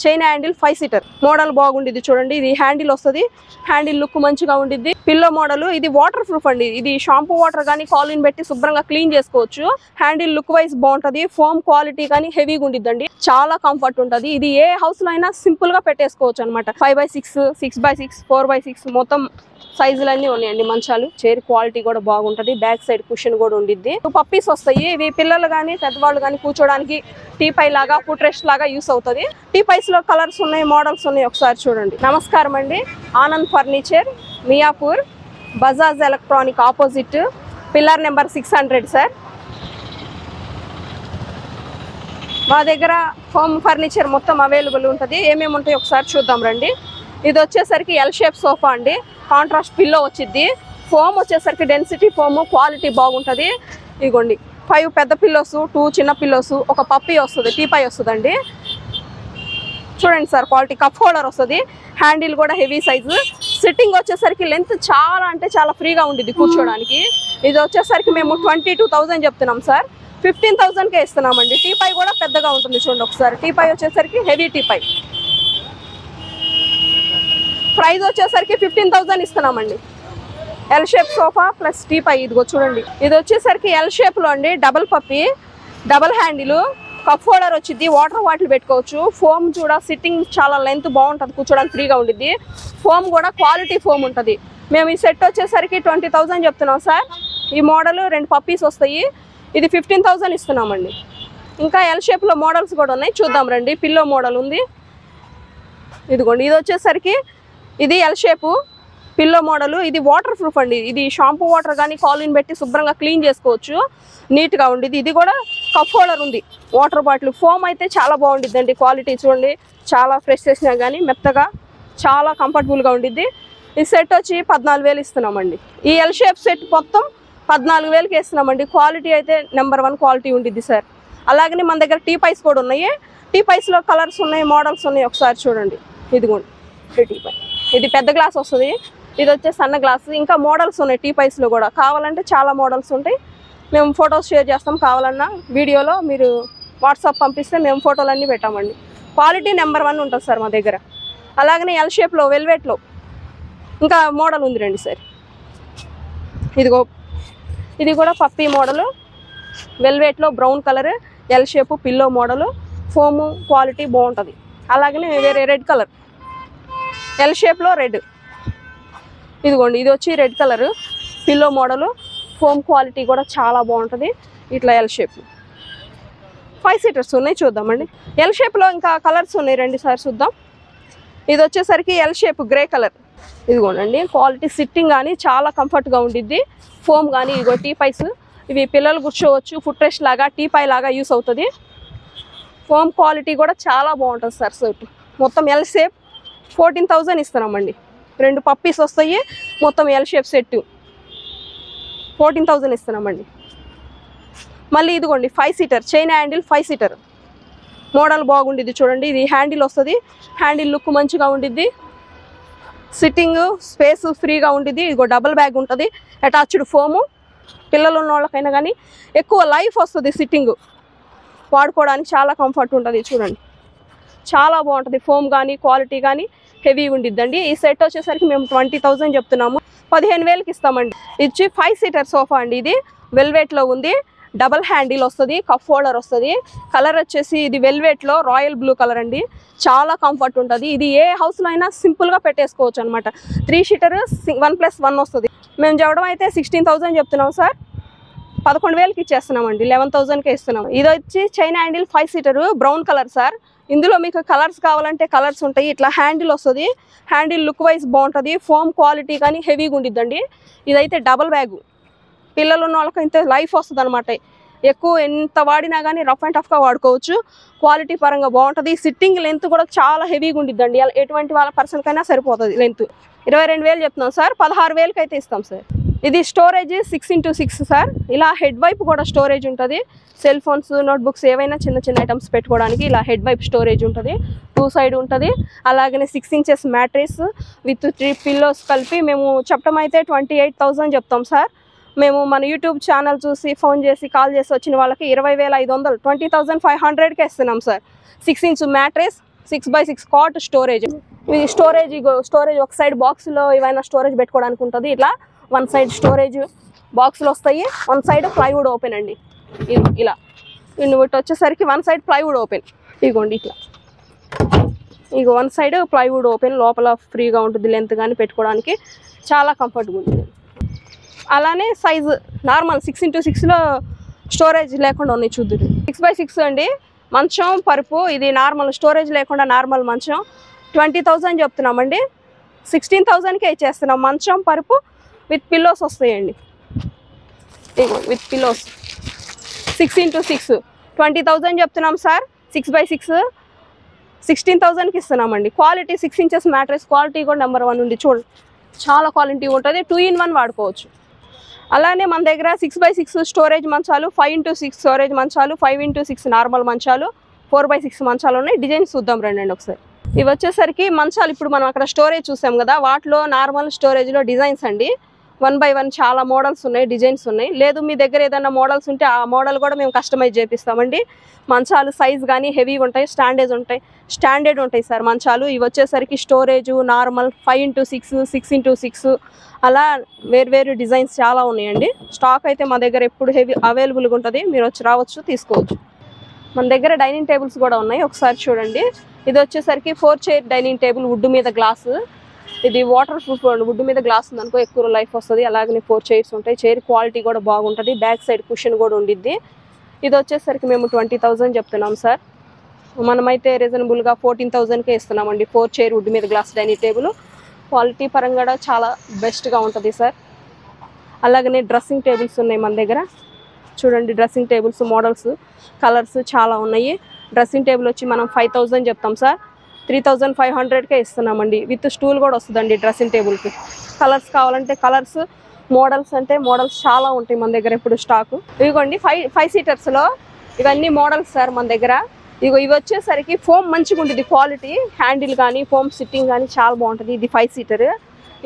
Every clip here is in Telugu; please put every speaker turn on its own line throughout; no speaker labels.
చైన్ హ్యాండిల్ 5 సీటర్ మోడల్ బాగుండిద్ది చూడండి. ఇది హ్యాండిల్ వస్తుంది, హ్యాండిల్ లుక్ మంచిగా ఉండిద్ది. పిల్లో మోడల్ ఇది వాటర్ ప్రూఫ్ అండి. ఇది షాంపూ వాటర్ కానీ కాలిన్ పెట్టి శుభ్రంగా క్లీన్ చేసుకోవచ్చు. హ్యాండిల్ లుక్ వైజ్ బాగుంటది. ఫోమ్ క్వాలిటీ కానీ హెవీగా ఉండిద్దండి. చాలా కంఫర్ట్ ఉంటది. ఇది ఏ హౌస్ లో అయినా సింపుల్ గా పెట్టేసుకోవచ్చు అనమాట. 5x6, 6x6, 4x6 మొత్తం సైజులన్నీ ఉన్నాయండి. మంచాలు చైర్ క్వాలిటీ కూడా బాగుంటది. బ్యాక్ సైడ్ కుషన్ కూడా ఉండిద్ది. పప్పీస్ వస్తాయి. ఇవి పిల్లలు కానీ పెద్దవాళ్ళు కానీ కూర్చోడానికి టీపై లాగా ఫుట్ రెస్ట్ లాగా యూస్ అవుతుంది. టీపైస్ లో కలర్స్ ఉన్నాయి, మోడల్స్ ఉన్నాయి. ఒకసారి చూడండి. నమస్కారం అండి. Anand furniture, Miyapur, Bajaj electronic opposite, pillar number 600 sir. మా దగ్గర హోమ్ ఫర్నిచర్ మొత్తం అవైలబుల్ ఉంటుంది. ఏమేమి ఉంటాయి ఒకసారి చూద్దాం రండి. ఇది వచ్చేసరికి ఎల్ షేప్ సోఫా అండి. కాంట్రాస్ట్ పిల్లో వచ్చింది. ఫోమ్ వచ్చేసరికి డెన్సిటీ ఫోమ్ క్వాలిటీ బాగుంటుంది. ఇదిగోండి 5 పెద్ద పిల్లోస్, 2 చిన్న పిల్లోస్, ఒక పప్పీ వస్తుంది, టీపై వస్తుందండి. చూడండి సార్ క్వాలిటీ. కప్ హోల్డర్ వస్తుంది. హ్యాండిల్ కూడా హెవీ సైజు. సిట్టింగ్ వచ్చేసరికి లెంత్ చాలా అంటే చాలా ఫ్రీగా ఉండిద్ది కూర్చోడానికి. ఇది వచ్చేసరికి మేము 22,000 చెప్తున్నాం సార్. 15,000కే ఇస్తున్నామండి. టీపై కూడా పెద్దగా ఉంటుంది చూడండి ఒకసారి. టీపై వచ్చేసరికి హెవీ టీపై. ప్రైస్ వచ్చేసరికి 15,000 ఇస్తున్నామండి. L shape sofa plus teapoy. ఇదిగో చూడండి. ఇది వచ్చేసరికి ఎల్ షేప్ లో అండి. డబల్ పప్పి, డబల్ హ్యాండిల్, కప్ హోల్డర్ వచ్చింది. వాటర్ బాటిల్ పెట్టుకోవచ్చు. ఫోమ్ చూడ సిట్టింగ్ చాలా లెంత్ బాగుంటుంది. కూర్చోడానికి ఫ్రీగా ఉండిద్ది. ఫోమ్ కూడా క్వాలిటీ ఫోమ్ ఉంటుంది. మేము ఈ సెట్ వచ్చేసరికి 20,000 చెప్తున్నాం సార్. ఈ మోడల్ 2 పప్పీస్ వస్తాయి. ఇది 15,000 ఇస్తున్నామండి. ఇంకా ఎల్ షేప్ లో మోడల్స్ కూడా ఉన్నాయి. చూద్దాం రండి. పిల్లో మోడల్ ఉంది. ఇదిగోండి. ఇది వచ్చేసరికి ఇది ఎల్ షేపు పిల్లో మోడల్. ఇది వాటర్ ప్రూఫ్ అండి. ఇది షాంపూ వాటర్ కానీ కాలిన్ పెట్టి శుభ్రంగా క్లీన్ చేసుకోవచ్చు. నీట్గా ఉండిద్ది. ఇది కూడా కప్ హోల్డర్ ఉంది. Water bottle. ఫోమ్ అయితే చాలా బాగుండిద్ది అండి. క్వాలిటీ చూడండి. చాలా ఫ్రెష్ చేసినా కానీ మెత్తగా చాలా కంఫర్టబుల్గా ఉండిద్ది. ఈ సెట్ వచ్చి 14,000 ఇస్తున్నామండి. ఈ ఎల్ షేప్ సెట్ మొత్తం 14,000కి ఇస్తున్నామండి. క్వాలిటీ అయితే నెంబర్ 1 క్వాలిటీ ఉండిద్ది సార్. అలాగనే మన దగ్గర టీపైస్ కూడా ఉన్నాయి. టీపైస్లో కలర్స్ ఉన్నాయి, మోడల్స్ ఉన్నాయి. ఒకసారి చూడండి. ఇదిగోండి టీపై. ఇది పెద్ద గ్లాస్ వస్తుంది. ఇది వచ్చే సన్న గ్లాస్. ఇంకా మోడల్స్ ఉన్నాయి టీపైస్లో కూడా. కావాలంటే చాలా మోడల్స్ ఉంటాయి. మేము ఫొటోస్ షేర్ చేస్తాం. కావాలన్నా వీడియోలో మీరు వాట్సాప్ పంపిస్తే మేము ఫోటోలన్నీ పెట్టామండి. క్వాలిటీ నెంబర్ 1 ఉంటుంది సార్ మా దగ్గర. అలాగనే ఎల్ షేప్లో వెల్వెట్లో ఇంకా మోడల్ ఉంది రండి సార్. ఇదిగో ఇది కూడా పప్పీ మోడలు. వెల్వెట్లో brown colour, L shape pillow model. Foam quality బాగుంటుంది. అలాగనే వేరే రెడ్ కలర్, ఎల్ షేప్లో రెడ్. ఇదిగోండి. ఇది వచ్చి red colour pillow model. Foam quality కూడా చాలా బాగుంటుంది. ఇట్లా ఎల్ షేప్ 5 సీటర్స్ ఉన్నాయి. చూద్దామండి. ఎల్ షేప్లో ఇంకా కలర్స్ ఉన్నాయి. రండి సార్ చూద్దాం. ఇది వచ్చేసరికి ఎల్ షేప్ గ్రే కలర్. ఇదిగోనండి. క్వాలిటీ సిట్టింగ్ కానీ చాలా కంఫర్ట్గా ఉండిద్ది. ఫోమ్ కానీ ఇదిగో టీపైస్. ఇవి పిల్లలు కూర్చోవచ్చు. ఫుట్ రెస్ట్ లాగా టీపై లాగా యూస్ అవుతుంది. ఫోమ్ క్వాలిటీ కూడా చాలా బాగుంటుంది సార్. సెట్ మొత్తం ఎల్ షేప్ 14,000 ఇస్తున్నామండి. 2 పప్పీస్ వస్తాయి. మొత్తం ఎల్ షేప్ సెట్ 14,000 ఇస్తున్నామండి. మళ్ళీ ఇదిగోండి 5 seater chain handle 5 seater model బాగుండిద్ది చూడండి. ఇది హ్యాండిల్ వస్తుంది. హ్యాండిల్ లుక్ మంచిగా ఉండిద్ది. సిట్టింగ్ స్పేస్ ఫ్రీగా ఉండిద్ది. ఇదిగో డబుల్ బ్యాగ్ ఉంటుంది. Attached foam. పిల్లలు ఉన్న వాళ్ళకైనా కానీ ఎక్కువ లైఫ్ వస్తుంది. సిట్టింగ్ వాడుకోవడానికి చాలా కంఫర్ట్ ఉంటుంది. చూడండి చాలా బాగుంటుంది. ఫోమ్ కానీ క్వాలిటీ కానీ హెవీ ఉండిద్దండి. ఈ సెట్ వచ్చేసరికి మేము 20,000 చెప్తున్నాము. 15,000కి ఇస్తామండి. ఇది 5 సీటర్ సోఫా అండి. ఇది వెల్వెట్లో ఉంది. డబల్ హ్యాండిల్ వస్తుంది. కప్ హోల్డర్ వస్తుంది. కలర్ వచ్చేసి ఇది వెల్వెట్లో రాయల్ బ్లూ కలర్ అండి. చాలా కంఫర్ట్ ఉంటుంది. ఇది ఏ హౌస్లో అయినా సింపుల్గా పెట్టేసుకోవచ్చు అనమాట. 3 సీటర్ 1+1 వస్తుంది. మేము చెప్పడం అయితే 16,000 చెప్తున్నాం సార్. 11,000కి ఇచ్చేస్తున్నామండి. 11,000కే ఇస్తున్నాం. ఇది వచ్చి chain handle 5 seater brown colour sir. ఇందులో మీకు కలర్స్ కావాలంటే కలర్స్ ఉంటాయి. ఇట్లా హ్యాండిల్ వస్తుంది. హ్యాండిల్ లుక్ వైజ్ బాగుంటుంది. ఫోమ్ క్వాలిటీ కానీ హెవీగా ఉండిద్దండి. ఇదైతే డబల్ బ్యాగు. పిల్లలు ఉన్న వాళ్ళకి ఇంత లైఫ్ వస్తుంది అనమాట. ఎక్కువ ఎంత వాడినా కానీ రఫ్ అండ్ టఫ్గా వాడుకోవచ్చు. క్వాలిటీ పరంగా బాగుంటుంది. సిట్టింగ్ లెంత్ కూడా చాలా హెవీగా ఉండిద్దండి. ఎటువంటి వాళ్ళ పర్సన్కైనా సరిపోతుంది లెంత్. 22,000 చెప్తున్నాం సార్. 16,000కి అయితే ఇస్తాం సార్. ఇది స్టోరేజ్ 6x6 సార్. ఇలా హెడ్ వైప్ కూడా స్టోరేజ్ ఉంటుంది. సెల్ ఫోన్స్, నోట్బుక్స్ ఏవైనా చిన్న చిన్న ఐటమ్స్ పెట్టుకోవడానికి ఇలా హెడ్ వైప్ స్టోరేజ్ ఉంటుంది. 2 సైడ్ ఉంటుంది. అలాగనే 6 ఇంచెస్ మ్యాట్రెస్ విత్ 3 పిల్లోస్ కలిపి మేము చెప్పడం అయితే 28,000 చెప్తాం సార్. మేము మన యూట్యూబ్ ఛానల్ చూసి ఫోన్ చేసి కాల్ చేసి వచ్చిన వాళ్ళకి 20,500 20,500కే ఇస్తున్నాం sir. 6 inch mattress 6x6 cot storage. ఇది స్టోరేజ్ ఒక సైడ్ బాక్స్లో ఏమైనా స్టోరేజ్ పెట్టుకోవడానికి ఉంటుంది. ఇట్లా వన్ సైడ్ స్టోరేజ్ బాక్స్లు వస్తాయి, వన్ సైడ్ ప్లైవుడ్ ఓపెన్ అండి. ఇలా వీటి వచ్చేసరికి వన్ సైడ్ ప్లైవుడ్ ఓపెన్. ఇగోండి ఇట్లా వన్ సైడ్ ప్లైవుడ్ ఓపెన్, లోపల ఫ్రీగా ఉంటుంది లెంత్ కానీ పెట్టుకోవడానికి చాలా కంఫర్ట్గా ఉంటుంది. అలానే సైజు నార్మల్ 6x6లో స్టోరేజ్ లేకుండా ఉన్నాయి చూద్దురు. 6x6 అండి మంచం పరుపు. ఇది నార్మల్ స్టోరేజ్ లేకుండా నార్మల్ మంచం 20,000 చెప్తున్నామండి. 16,000కే ఇచ్చేస్తున్నాం. మంచం పరుపు విత్ పిల్లోస్ వస్తాయండి. ఇగో విత్ పిల్లోస్ 6x6 20,000 చెప్తున్నాం సార్. 6x6 16,000కి ఇస్తున్నామండి. క్వాలిటీ 6 ఇంచెస్ మ్యాట్రెస్ క్వాలిటీ కూడా నెంబర్ 1 ఉంది. చూడండి చాలా క్వాలిటీ ఉంటుంది. 2-in-1 వాడుకోవచ్చు. అలానే మన దగ్గర 6x6 స్టోరేజ్ మంచాలు, 5x6 స్టోరేజ్ మంచాలు, 5x6 నార్మల్ మంచాలు, 4x6 మంచాలు ఉన్నాయి. డిజైన్స్ చూద్దాం రండి ఒకసారి. ఇవి వచ్చేసరికి మంచాలు ఇప్పుడు మనం అక్కడ స్టోరేజ్ చూసాం కదా, వాటిలో నార్మల్ స్టోరేజ్లో డిజైన్స్ అండి. 1 by 1 చాలా మోడల్స్ ఉన్నాయి, డిజైన్స్ ఉన్నాయి. లేదు మీ దగ్గర ఏదైనా మోడల్స్ ఉంటే ఆ మోడల్ కూడా మేము కస్టమైజ్ చేపిస్తామండి. మంచాలు సైజ్ కానీ హెవీ ఉంటాయి, స్టాండర్డ్ ఉంటాయి సార్ మంచాలు. ఇవి వచ్చేసరికి స్టోరేజ్ నార్మల్ 5x6, 6x6 అలా వేరు డిజైన్స్ చాలా ఉన్నాయండి. స్టాక్ అయితే మా దగ్గర ఎప్పుడు హెవీ అవైలబుల్గా ఉంటుంది. మీరు వచ్చి రావచ్చు, తీసుకోవచ్చు. మన దగ్గర డైనింగ్ టేబుల్స్ కూడా ఉన్నాయి, ఒకసారి చూడండి. ఇది వచ్చేసరికి 4 చైర్ డైనింగ్ టేబుల్, వుడ్ మీద గ్లాసు. ఇది వాటర్ ప్రూఫ్, వుడ్ మీద గ్లాస్ ఉందనుకో ఎక్కువ లైఫ్ వస్తుంది. అలాగనే 4 చైర్స్ ఉంటాయి. చైర్ క్వాలిటీ కూడా బాగుంటుంది. బ్యాక్ సైడ్ కుషన్ కూడా ఉండిద్ది. ఇది వచ్చేసరికి మేము 20,000 చెప్తున్నాం సార్. మనమైతే రీజనబుల్గా 14,000కే ఇస్తున్నామండి. 4 చైర్ వుడ్ మీద గ్లాస్ డైనింగ్ టేబుల్ క్వాలిటీ పరంగా చాలా బెస్ట్గా ఉంటుంది సార్. అలాగనే డ్రెస్సింగ్ టేబుల్స్ ఉన్నాయి మన దగ్గర. చూడండి డ్రెస్సింగ్ టేబుల్స్ మోడల్స్ కలర్స్ చాలా ఉన్నాయి. డ్రెస్సింగ్ టేబుల్ వచ్చి మనం 5,000 చెప్తాం సార్. 3,500కే ఇస్తున్నామండి. విత్ స్టూల్ కూడా వస్తుందండి డ్రెస్సింగ్ టేబుల్కి. కలర్స్ కావాలంటే కలర్స్, మోడల్స్ అంటే మోడల్స్ చాలా ఉంటాయి మన దగ్గర ఇప్పుడు స్టాకు. ఇదిగోండి 5 సీటర్స్లో ఇవన్నీ మోడల్స్ సార్ మన దగ్గర. ఇవి వచ్చేసరికి ఫోమ్ మంచిగా ఉంటుంది క్వాలిటీ, హ్యాండిల్ కానీ ఫోమ్ సిట్టింగ్ కానీ చాలా బాగుంటుంది. ఇది 5 సీటర్.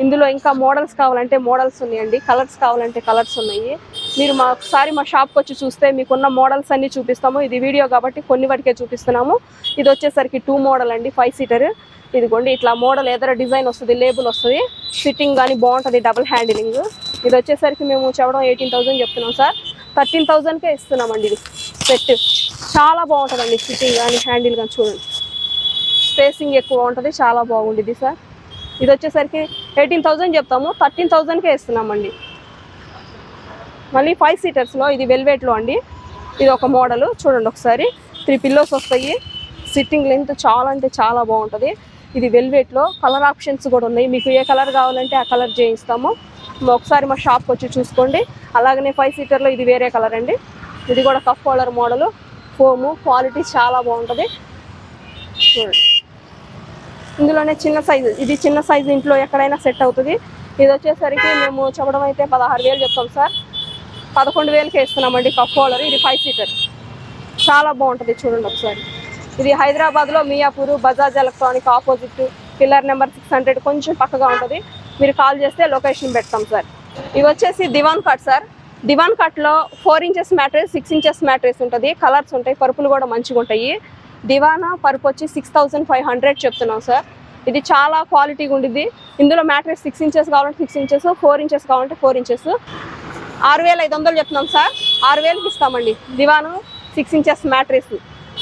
ఇందులో ఇంకా మోడల్స్ కావాలంటే మోడల్స్ ఉన్నాయండి, కలర్స్ కావాలంటే కలర్స్ ఉన్నాయి. మీరు ఒకసారి మా షాప్కి వచ్చి చూస్తే మీకున్న మోడల్స్ అన్నీ చూపిస్తాము. ఇది వీడియో కాబట్టి కొన్ని వాటికే చూపిస్తున్నాము. ఇది వచ్చేసరికి 2 మోడల్ అండి, 5 సీటర్. ఇదిగోండి ఇట్లా మోడల్ ఏదైనా డిజైన్ వస్తుంది, లేబుల్ వస్తుంది, సిట్టింగ్ కానీ బాగుంటుంది, డబుల్ హ్యాండిలింగ్. ఇది వచ్చేసరికి మేము చెప్పడం 18,000 చెప్తున్నాం సార్. 13,000కే ఇస్తున్నామండి. ఇది సెట్ చాలా బాగుంటుందండి, సిట్టింగ్ కానీ హ్యాండిల్ కానీ చూడండి, స్పేసింగ్ ఎక్కువ ఉంటుంది, చాలా బాగుంటుంది సార్. ఇది వచ్చేసరికి 18,000 చెప్తాము, 13,000కే ఇస్తున్నామండి. మళ్ళీ 5 సీటర్స్లో ఇది వెల్వెట్లో అండి. ఇది ఒక మోడల్ చూడండి ఒకసారి. 3 పిల్లోస్ వస్తాయి. సిట్టింగ్ లెంత్ చాలా అంటే చాలా బాగుంటుంది. ఇది వెల్వెట్లో కలర్ ఆప్షన్స్ కూడా ఉన్నాయి. మీకు ఏ కలర్ కావాలంటే ఆ కలర్ చేయిస్తాము. ఒకసారి మా షాప్కి వచ్చి చూసుకోండి. అలాగనే 5 సీటర్లో ఇది వేరే కలర్ అండి. ఇది కూడా cuff holder model, foam quality చాలా బాగుంటుంది చూడండి. ఇందులోనే చిన్న సైజు, ఇది చిన్న సైజు ఇంట్లో ఎక్కడైనా సెట్ అవుతుంది. ఇది వచ్చేసరికి మేము చెప్పడం అయితే 16,000 చెప్తాం సార్. 11,000కే ఇస్తున్నామండి కఫ్ హోల్డర్. ఇది 5 సీటర్ చాలా బాగుంటుంది చూడండి ఒకసారి. ఇది హైదరాబాద్లో Miyapur Bajaj electronic opposite, pillar number 600 కొంచెం పక్కగా ఉంటుంది. మీరు కాల్ చేస్తే లొకేషన్ పెడతాం సార్. ఇవి వచ్చేసి దివాన్ కాట్ సార్. దివాన్ కాట్లో 4 ఇంచెస్ మ్యాట్రెస్, 6 ఇంచెస్ మ్యాట్రెస్ ఉంటుంది. కలర్స్ ఉంటాయి, పరుపులు కూడా మంచిగా ఉంటాయి. దివానా పరుపు వచ్చి 6,500 చెప్తున్నాం సార్. ఇది చాలా క్వాలిటీగా ఉంటుంది. ఇందులో మ్యాట్రెస్ 6 ఇంచెస్ కావాలంటే 6 ఇంచెస్, 4 ఇంచెస్ కావాలంటే 4 ఇంచెస్. 6,500 చెప్తున్నాం సార్. 6,000కి ఇస్తామండి దివాను 6 ఇంచెస్ మ్యాట్రెస్.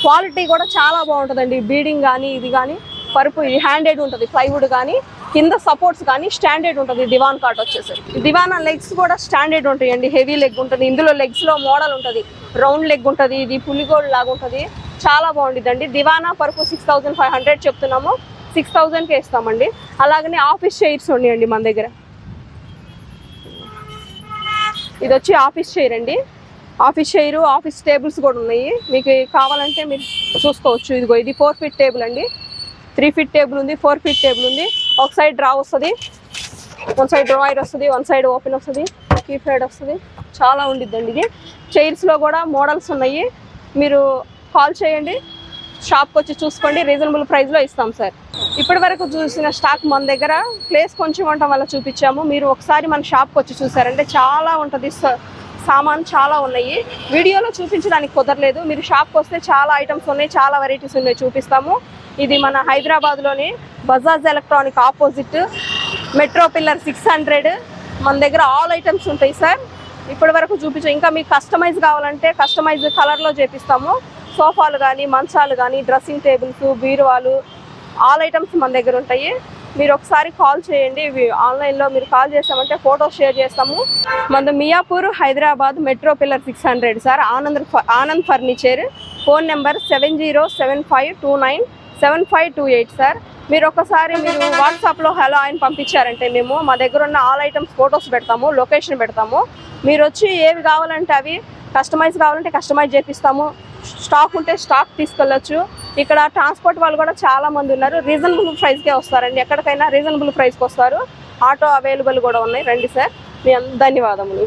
క్వాలిటీ కూడా చాలా బాగుంటుందండి. బీడింగ్ కానీ ఇది కానీ పరుపు ఇది హ్యాండెడ్ ఉంటుంది, ప్లైవుడ్ కానీ కింద సపోర్ట్స్ కానీ స్టాండర్డ్ ఉంటుంది. దివాన్ కాట్ వచ్చేసరికి దివానా లెగ్స్ కూడా స్టాండర్డ్ ఉంటాయండి, హెవీ లెగ్ ఉంటుంది. ఇందులో లెగ్స్లో మోడల్ ఉంటుంది, రౌండ్ లెగ్ ఉంటుంది, ఇది పులిగోల్డ్ లాగా ఉంటుంది, చాలా బాగుంటుందండి. దివానా పరుపు 6,500 చెప్తున్నాము, 6,000కే ఇస్తామండి. అలాగనే ఆఫీస్ చైర్స్ ఉన్నాయండి మన దగ్గర. ఇది వచ్చి ఆఫీస్ చైర్ అండి. ఆఫీస్ చైరు, ఆఫీస్ టేబుల్స్ కూడా ఉన్నాయి. మీకు కావాలంటే మీరు చూసుకోవచ్చు. ఇదిగో ఇది 4 ఫీట్ టేబుల్ అండి. 3 ఫీట్ టేబుల్ ఉంది, 4 ఫీట్ టేబుల్ ఉంది. ఒక సైడ్ డ్రా వస్తుంది, వన్ సైడ్ డ్రాయర్ వస్తుంది, వన్ సైడ్ ఓపెన్ వస్తుంది, కీప్ హెడ్ వస్తుంది, చాలా ఉండిద్దండి. ఇది చైర్స్లో కూడా మోడల్స్ ఉన్నాయి. మీరు కాల్ చేయండి, షాప్కి వచ్చి చూసుకోండి, రీజనబుల్ ప్రైస్లో ఇస్తాం సార్. ఇప్పటి వరకు చూసిన స్టాక్ మన దగ్గర ప్లేస్ కొంచెం ఉండటం వల్ల చూపించాము. మీరు ఒకసారి మన షాప్కి వచ్చి చూసారంటే చాలా ఉంటుంది, సామాన్ చాలా ఉన్నాయి. వీడియోలో చూపించడానికి కుదరలేదు. మీరు షాప్కి వస్తే చాలా ఐటమ్స్ ఉన్నాయి, చాలా వెరైటీస్ ఉన్నాయి, చూపిస్తాము. ఇది మన హైదరాబాద్లోని Bajaj electronic opposite metro pillar 600 మన దగ్గర ఆల్ ఐటమ్స్ ఉంటాయి సార్. ఇప్పటి వరకు చూపించాం. ఇంకా మీకు కస్టమైజ్ కావాలంటే కస్టమైజ్ కలర్లో చేపిస్తాము. సోఫాలు కానీ మంచాలు కానీ డ్రెస్సింగ్ టేబుల్స్ బీరువాలు ఆల్ ఐటమ్స్ మన దగ్గర ఉంటాయి. మీరు ఒకసారి కాల్ చేయండి. ఆన్లైన్లో మీరు కాల్ చేస్తామంటే ఫోటోస్ షేర్ చేస్తాము. మన Miyapur Hyderabad metro pillar 600 sir. Anand furniture. Phone number 7075297528 sir. మీరు ఒకసారి మీరు వాట్సాప్లో హలో ఆయన పంపించారంటే మేము మా దగ్గర ఉన్న ఆల్ ఐటమ్స్ ఫొటోస్ పెడతాము, లొకేషన్ పెడతాము. మీరు వచ్చి ఏవి కావాలంటే అవి కస్టమైజ్ కావాలంటే కస్టమైజ్ చేపిస్తాము. స్టాక్ ఉంటే స్టాక్ తీసుకెళ్ళొచ్చు. ఇక్కడ ట్రాన్స్పోర్ట్ వాళ్ళు కూడా చాలా మంది ఉన్నారు. రీజనబుల్ ప్రైస్కే వస్తారండి. ఎక్కడికైనా రీజనబుల్ ప్రైస్కి వస్తారు. ఆటో అవైలబుల్ కూడా ఉన్నాయి. రండి సార్. మీ ధన్యవాదములు.